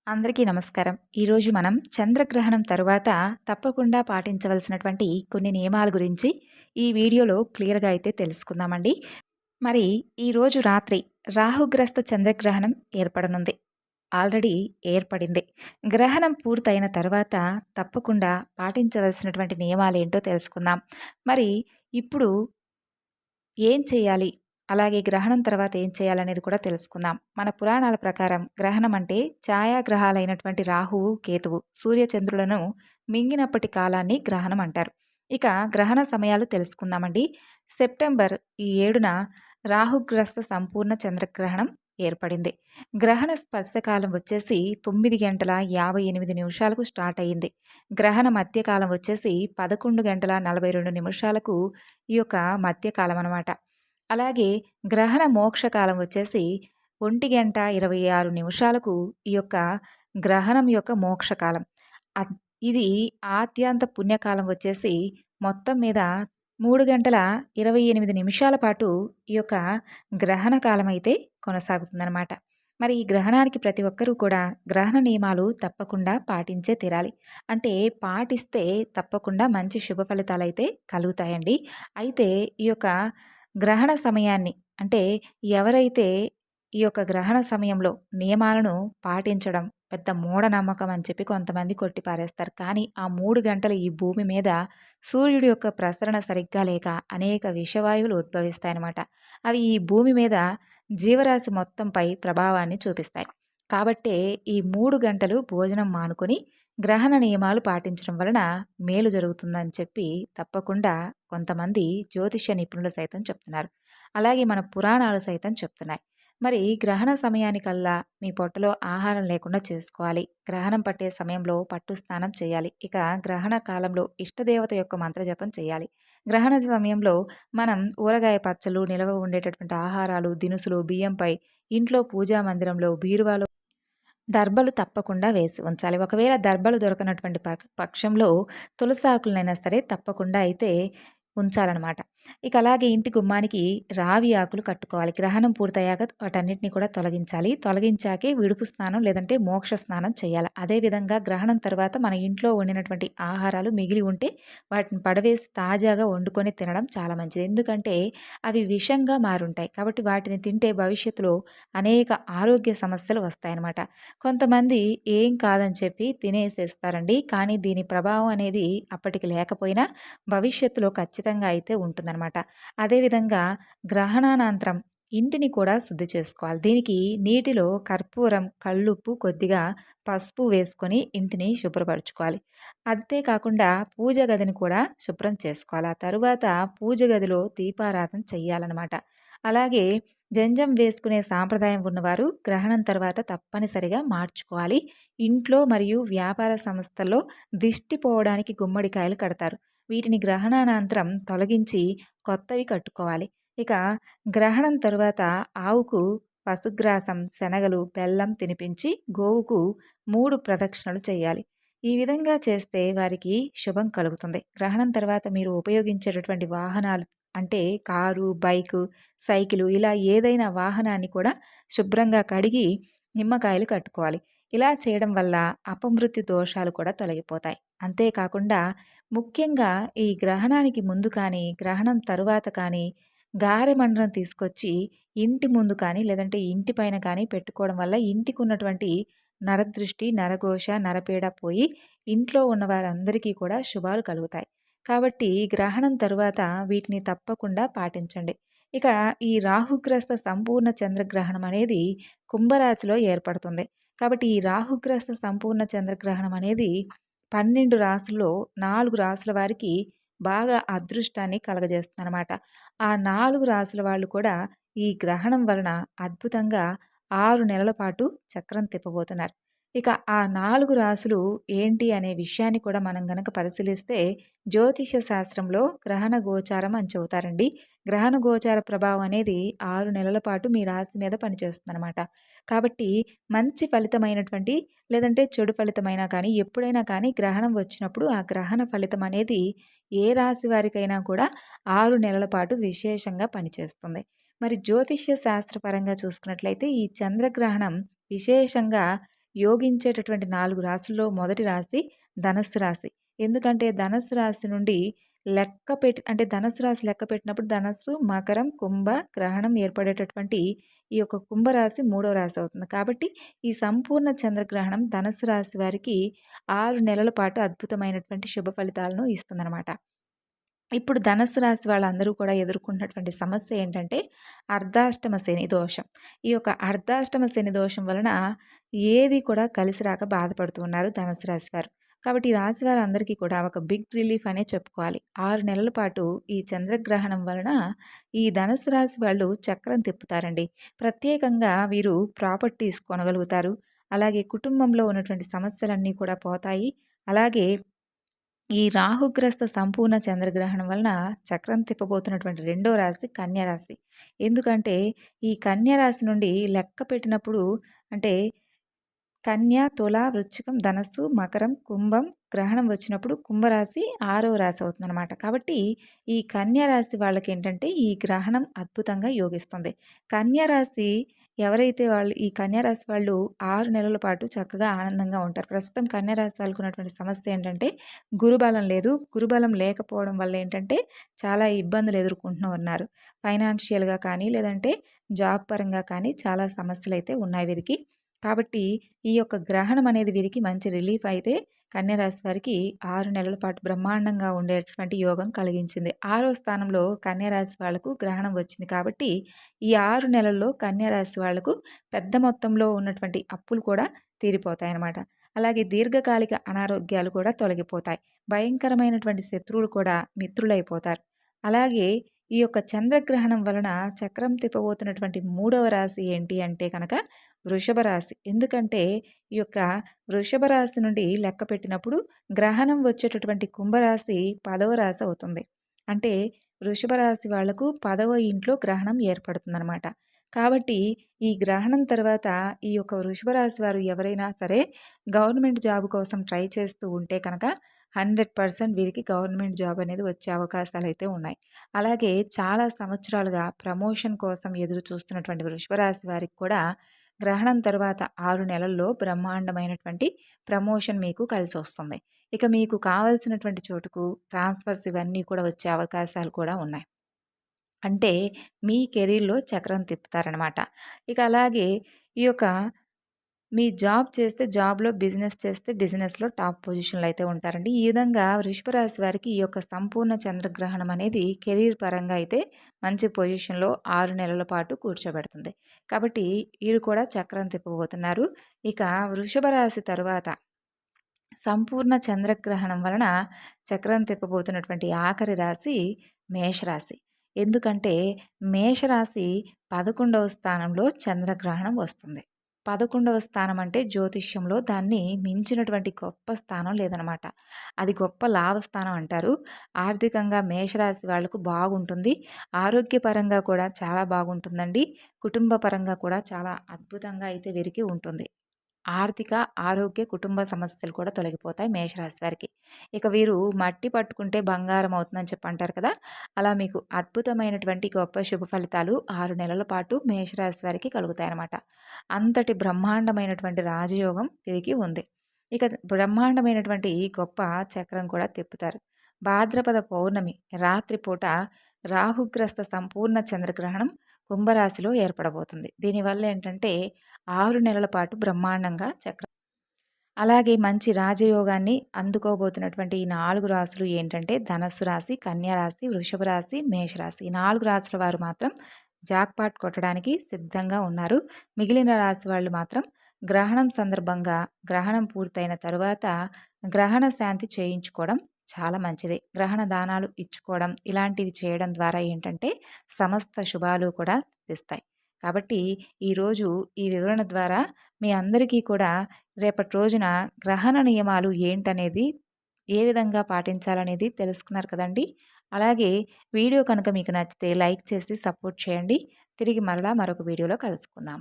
అందరికీ నమస్కారం. ఈరోజు మనం చంద్రగ్రహణం తరువాత తప్పకుండా పాటించవలసినటువంటి కొన్ని నియమాల గురించి ఈ వీడియోలో క్లియర్‌గా అయితే తెలుసుకుందామండి. మరి ఈరోజు రాత్రి రాహుగ్రస్త చంద్రగ్రహణం ఏర్పడనుంది. ఆల్రెడీ ఏర్పడింది. గ్రహణం పూర్తయిన తర్వాత తప్పకుండా పాటించవలసినటువంటి నియమాలేంటో తెలుసుకుందాం. మరి ఇప్పుడు ఏం చేయాలి? అలాగే గ్రహణం తర్వాత ఏం చేయాలనేది కూడా తెలుసుకుందాం. మన పురాణాల ప్రకారం గ్రహణం అంటే ఛాయాగ్రహాలైనటువంటి రాహువు, కేతువు, సూర్యచంద్రులను మింగినప్పటి కాలాన్ని గ్రహణం అంటారు. ఇక గ్రహణ సమయాలు తెలుసుకుందామండి. సెప్టెంబర్ 7న రాహుగ్రస్త సంపూర్ణ చంద్రగ్రహణం ఏర్పడింది. గ్రహణ స్పర్శకాలం వచ్చేసి 9 గంటల 58 నిమిషాలకు స్టార్ట్ అయింది. గ్రహణ మధ్యకాలం వచ్చేసి 11 గంటల 42 నిమిషాలకు ఈ యొక్క మధ్యకాలం అనమాట. అలాగే గ్రహణ మోక్షకాలం వచ్చేసి 1:26 నిమిషాలకు ఈ యొక్క గ్రహణం యొక్క మోక్షకాలం. అద్ ఇది ఆద్యంత పుణ్యకాలం వచ్చేసి మొత్తం మీద 3 గంటల 28 నిమిషాల పాటు ఈ యొక్క గ్రహణ కాలం అయితే కొనసాగుతుందనమాట. మరి ఈ గ్రహణానికి ప్రతి ఒక్కరూ కూడా గ్రహణ నియమాలు తప్పకుండా పాటించే తీరాలి. అంటే పాటిస్తే తప్పకుండా మంచి శుభ ఫలితాలైతే కలుగుతాయండి. అయితే ఈ యొక్క గ్రహణ సమయాన్ని అంటే ఎవరైతే ఈ యొక్క గ్రహణ సమయంలో నియమాలను పాటించడం పెద్ద మూఢనమ్మకం అని చెప్పి కొంతమంది కొట్టిపారేస్తారు. కానీ ఆ 3 గంటలు ఈ భూమి మీద సూర్యుడి యొక్క ప్రసరణ సరిగ్గా లేక అనేక విషవాయువులు ఉద్భవిస్తాయన్నమాట. అవి ఈ భూమి మీద జీవరాశి మొత్తంపై ప్రభావాన్ని చూపిస్తాయి. కాబట్టే ఈ 3 గంటలు భోజనం మానుకొని గ్రహణ నియమాలు పాటించడం వలన మేలు జరుగుతుందని చెప్పి తప్పకుండా కొంతమంది జ్యోతిష్య నిపుణులు సైతం చెప్తున్నారు. అలాగే మన పురాణాలు సైతం చెప్తున్నాయి. మరి గ్రహణ సమయానికల్లా మీ పొట్టలో ఆహారం లేకుండా చేసుకోవాలి. గ్రహణం పట్టే సమయంలో పట్టు స్నానం చేయాలి. ఇక గ్రహణ కాలంలో ఇష్టదేవత యొక్క మంత్రజపం చేయాలి. గ్రహణ సమయంలో మనం ఊరగాయ పచ్చళ్ళు, నిలవ ఉండేటటువంటి ఆహారాలు, దినుసులు, బియ్యంపై ఇంట్లో పూజా మందిరంలో, బీరువాలో దర్బలు తప్పకుండా వేసి ఉంచాలి. ఒకవేళ దర్బలు దొరకనటువంటి పక్షంలో తులసాకులనైనా సరే తప్పకుండా అయితే ఉంచాలనమాట. ఇక అలాగే ఇంటి గుమ్మానికి రావి ఆకులు కట్టుకోవాలి. గ్రహణం పూర్తయ్యాక వాటన్నిటిని కూడా తొలగించాలి. తొలగించాకే విడుపు స్నానం లేదంటే మోక్ష స్నానం చేయాలి. అదేవిధంగా గ్రహణం తర్వాత మన ఇంట్లో వండినటువంటి ఆహారాలు మిగిలి ఉంటే వాటిని పడవేసి తాజాగా వండుకొని తినడం చాలా మంచిది. ఎందుకంటే అవి విషంగా మారుంటాయి. కాబట్టి వాటిని తింటే భవిష్యత్తులో అనేక ఆరోగ్య సమస్యలు వస్తాయన్నమాట. కొంతమంది ఏం కాదని చెప్పి తినేసేస్తారండి. కానీ దీని ప్రభావం అనేది అప్పటికి లేకపోయినా భవిష్యత్తులో ఖచ్చితంగా అయితే ఉంటుందన్నమాట. అదేవిధంగా గ్రహణానంతరం ఇంటిని కూడా శుద్ధి చేసుకోవాలి. దీనికి నీటిలో కర్పూరం, కల్లుప్పు, కొద్దిగా పసుపు వేసుకొని ఇంటిని శుభ్రపరచుకోవాలి. అంతేకాకుండా పూజ గదిని కూడా శుభ్రం చేసుకోవాలి. ఆ తరువాత పూజ గదిలో దీపారాధన చెయ్యాలన్నమాట. అలాగే జంజం వేసుకునే సాంప్రదాయం ఉన్నవారు గ్రహణం తర్వాత తప్పనిసరిగా మార్చుకోవాలి. ఇంట్లో మరియు వ్యాపార సంస్థల్లో దిష్టి పోవడానికి గుమ్మడికాయలు కడతారు. వీటిని గ్రహణానంతరం తొలగించి కొత్తవి కట్టుకోవాలి. ఇక గ్రహణం తరువాత ఆవుకు పశుగ్రాసం, శనగలు, బెల్లం తినిపించి గోవుకు 3 ప్రదక్షిణలు చేయాలి. ఈ విధంగా చేస్తే వారికి శుభం కలుగుతుంది. గ్రహణం తర్వాత మీరు ఉపయోగించేటటువంటి వాహనాలు అంటే కారు, బైకు, సైకిలు ఇలా ఏదైనా వాహనాన్ని కూడా శుభ్రంగా కడిగి నిమ్మకాయలు కట్టుకోవాలి. ఇలా చేయడం వల్ల అపమృత్యు దోషాలు కూడా తొలగిపోతాయి. అంతేకాకుండా ముఖ్యంగా ఈ గ్రహణానికి ముందు కానీ, గ్రహణం తరువాత కానీ గారె మండలం తీసుకొచ్చి ఇంటి ముందు కానీ, లేదంటే ఇంటి పైన కానీ పెట్టుకోవడం వల్ల ఇంటికి ఉన్నటువంటి నరదృష్టి, నరఘోష, నరపీడ పోయి ఇంట్లో ఉన్న వారందరికీ కూడా శుభాలు కలుగుతాయి. కాబట్టి గ్రహణం తరువాత వీటిని తప్పకుండా పాటించండి. ఇక ఈ రాహుగ్రస్త సంపూర్ణ చంద్రగ్రహణం అనేది కుంభరాశిలో ఏర్పడుతుంది. కాబట్టి ఈ రాహుగ్రస్త సంపూర్ణ చంద్రగ్రహణం అనేది 12 రాసుల్లో 4 రాసుల వారికి బాగా అదృష్టాన్ని కలగజేస్తుందనమాట. ఆ 4 రాసుల వాళ్ళు కూడా ఈ గ్రహణం వలన అద్భుతంగా 6 నెలల పాటు చక్రం తిప్పబోతున్నారు. ఇక ఆ 4 రాసులు ఏంటి అనే విషయాన్ని కూడా మనం గనక పరిశీలిస్తే జ్యోతిష శాస్త్రంలో గ్రహణ గోచారం అని చెబుతారండి. గ్రహణ గోచార ప్రభావం అనేది 6 నెలల పాటు మీ రాశి మీద పనిచేస్తుందనమాట. కాబట్టి మంచి ఫలితమైనటువంటి లేదంటే చెడు ఫలితమైనా కానీ ఎప్పుడైనా కానీ గ్రహణం వచ్చినప్పుడు ఆ గ్రహణ ఫలితం అనేది ఏ రాశి వారికైనా కూడా 6 నెలల పాటు విశేషంగా పనిచేస్తుంది. మరి జ్యోతిష్య శాస్త్రపరంగా చూసుకున్నట్లయితే ఈ చంద్రగ్రహణం విశేషంగా యోగించేటటువంటి 4 రాశుల్లో మొదటి రాశి ధనుస్సు రాశి. ఎందుకంటే ధనుస్సు రాశి నుండి అంటే ధనుస్సు రాశి లెక్క పెట్టినప్పుడు ధనస్సు, మకరం, కుంభ గ్రహణం ఏర్పడేటటువంటి ఈ యొక్క కుంభరాశి మూడో రాశి అవుతుంది. కాబట్టి ఈ సంపూర్ణ చంద్రగ్రహణం ధనుస్సు రాశి వారికి 6 నెలల పాటు అద్భుతమైనటువంటి శుభ ఫలితాలను ఇస్తుందనమాట. ఇప్పుడు ధనుస్సు రాశి వాళ్ళందరూ కూడా ఎదుర్కొంటున్నటువంటి సమస్య ఏంటంటే అర్ధాష్టమ శని దోషం. ఈ యొక్క అర్ధాష్టమ శని దోషం వలన ఏది కూడా కలిసి రాక బాధపడుతూ ఉన్నారు ధనుస్సు రాశి వారు. కాబట్టి ఈ రాశి వారందరికీ కూడా ఒక బిగ్ రిలీఫ్ అనే చెప్పుకోవాలి. 6 నెలల పాటు ఈ చంద్రగ్రహణం వలన ఈ ధనుస్సు రాశి వాళ్ళు చక్రం తిప్పుతారండి. ప్రత్యేకంగా వీరు ప్రాపర్టీస్ కొనగలుగుతారు. అలాగే కుటుంబంలో ఉన్నటువంటి సమస్యలన్నీ కూడా పోతాయి. అలాగే ఈ రాహుగ్రస్త సంపూర్ణ చంద్రగ్రహణం వలన చక్రం తిప్పబోతున్నటువంటి రెండో రాశి కన్య రాశి. ఎందుకంటే ఈ కన్య రాశి నుండి లెక్క పెట్టినప్పుడు అంటే కన్య, తుల, వృశ్చికం, ధనస్సు, మకరం, కుంభం గ్రహణం వచ్చినప్పుడు కుంభరాశి 6వ రాశి అవుతుందనమాట. కాబట్టి ఈ కన్య రాశి వాళ్ళకేంటంటే ఈ గ్రహణం అద్భుతంగా యోగిస్తుంది. కన్య రాశి ఎవరైతే వాళ్ళు ఈ కన్య రాశి వాళ్ళు 6 నెలల పాటు చక్కగా ఆనందంగా ఉంటారు. ప్రస్తుతం కన్య రాశి వాళ్ళకు ఉన్నటువంటి సమస్య ఏంటంటే గురుబలం లేదు. గురుబలం లేకపోవడం వల్ల ఏంటంటే చాలా ఇబ్బందులు ఎదుర్కొంటూ ఉన్నారు. ఫైనాన్షియల్‌గా కానీ లేదంటే జాబ్ పరంగా కానీ చాలా సమస్యలైతే ఉన్నాయి వీరికి. కాబట్టి ఈ యొక్క గ్రహణం అనేది వీరికి మంచి రిలీఫ్ అయితే కన్య రాశి వారికి 6 నెలల పాటు బ్రహ్మాండంగా ఉండేటటువంటి యోగం కలిగించింది. 6వ స్థానంలో కన్య రాశి వాళ్లకు గ్రహణం వచ్చింది కాబట్టి ఈ 6 నెలల్లో కన్య రాశి వాళ్లకు పెద్ద మొత్తంలో ఉన్నటువంటి అప్పులు కూడా తీరిపోతాయన్నమాట. అలాగే దీర్ఘకాలిక అనారోగ్యాలు కూడా తొలగిపోతాయి. భయంకరమైనటువంటి శత్రువులు కూడా మిత్రులైపోతారు. అలాగే ఈ యొక్క చంద్రగ్రహణం వలన చక్రం తిప్పబోతున్నటువంటి మూడవ రాశి ఏంటి అంటే కనుక వృషభ రాశి. ఎందుకంటే ఈ యొక్క వృషభ రాశి నుండి లెక్క పెట్టినప్పుడు గ్రహణం వచ్చేటటువంటి కుంభరాశి 10వ రాశి అవుతుంది. అంటే వృషభ రాశి వాళ్లకు 10వ ఇంట్లో గ్రహణం ఏర్పడుతుందనమాట. కాబట్టి ఈ గ్రహణం తర్వాత ఈ యొక్క వృషభ రాశి వారు ఎవరైనా సరే గవర్నమెంట్ జాబ్ కోసం ట్రై చేస్తూ ఉంటే కనుక 100% వీరికి గవర్నమెంట్ జాబ్ అనేది వచ్చే అవకాశాలు అయితే ఉన్నాయి. అలాగే చాలా సంవత్సరాలుగా ప్రమోషన్ కోసం ఎదురు చూస్తున్నటువంటి వృషభ రాశి వారికి కూడా గ్రహణం తర్వాత 6 నెలల్లో బ్రహ్మాండమైనటువంటి ప్రమోషన్ మీకు కలిసొస్తుంది. ఇక మీకు కావాల్సినటువంటి చోటుకు ట్రాన్స్ఫర్స్ ఇవన్నీ కూడా వచ్చే అవకాశాలు కూడా ఉన్నాయి. అంటే మీ కెరీర్‌లో చక్రం తిప్పుతారనమాట. ఇక అలాగే ఈ యొక్క మీ జాబ్ చేస్తే జాబ్‌లో, బిజినెస్ చేస్తే బిజినెస్‌లో టాప్ పొజిషన్‌లో అయితే ఉంటారండి. ఈ విధంగా వృషభ రాశి వారికి ఈ యొక్క సంపూర్ణ చంద్రగ్రహణం అనేది కెరీర్ పరంగా అయితే మంచి పొజిషన్‌లో 6 నెలల పాటు కూర్చోబెడుతుంది. కాబట్టి వీరు కూడా చక్రం తిప్పబోతున్నారు. ఇక వృషభ రాశి తరువాత సంపూర్ణ చంద్రగ్రహణం వలన చక్రం తిప్పబోతున్నటువంటి ఆఖరి రాశి మేషరాశి. ఎందుకంటే మేషరాశి 11వ స్థానంలో చంద్రగ్రహణం వస్తుంది. 11వ స్థానం అంటే జ్యోతిష్యంలో దాన్ని మించినటువంటి గొప్ప స్థానం లేదనమాట. అది గొప్ప లాభస్థానం అంటారు. ఆర్థికంగా మేషరాశి వాళ్లకు బాగుంటుంది. ఆరోగ్యపరంగా కూడా చాలా బాగుంటుందండి. కుటుంబ పరంగా కూడా చాలా అద్భుతంగా అయితే వీరికి ఉంటుంది. ఆర్థిక, ఆరోగ్య, కుటుంబ సమస్యలు కూడా తొలగిపోతాయి మేషరాశి వారికి. ఇక వీరు మట్టి పట్టుకుంటే బంగారం అవుతుందని చెప్పి అంటారు కదా! అలా మీకు అద్భుతమైనటువంటి గొప్ప శుభ ఫలితాలు 6 నెలల పాటు మేషరాశి వారికి కలుగుతాయన్నమాట. అంతటి బ్రహ్మాండమైనటువంటి రాజయోగం వీరికి ఉంది. ఇక బ్రహ్మాండమైనటువంటి గొప్ప చక్రం కూడా తిప్పుతారు. భాద్రపద పౌర్ణమి రాత్రిపూట రాహుగ్రస్త సంపూర్ణ చంద్రగ్రహణం కుంభరాశిలో ఏర్పడబోతుంది. దీనివల్ల ఏంటంటే 6 నెలల పాటు బ్రహ్మాండంగా అలాగే మంచి రాజయోగాన్ని అందుకోబోతున్నటువంటి ఈ 4 రాశులు ఏంటంటే ధనస్సు రాశి, కన్యా రాశి, వృషభ రాశి, మేషరాశి. ఈ 4 రాశుల వారు మాత్రం జాక్పాట్ కొట్టడానికి సిద్ధంగా ఉన్నారు. మిగిలిన రాశి వాళ్ళు మాత్రం గ్రహణం సందర్భంగా గ్రహణం పూర్తయిన తరువాత గ్రహణ శాంతి చేయించుకోవడం చాలా మంచిది. గ్రహణ దానాలు ఇచ్చుకోవడం ఇలాంటివి చేయడం ద్వారా ఏంటంటే సమస్త శుభాలు కూడా సిద్ధిస్తాయి. కాబట్టి ఈరోజు ఈ వివరణ ద్వారా మీ అందరికీ కూడా రేపటి రోజున గ్రహణ నియమాలు ఏంటనేది ఏ విధంగా పాటించాలనేది తెలుసుకున్నారు కదండి. అలాగే వీడియో కనుక మీకు నచ్చితే లైక్ చేసి సపోర్ట్ చేయండి. తిరిగి మరలా మరొక వీడియోలో కలుసుకుందాం.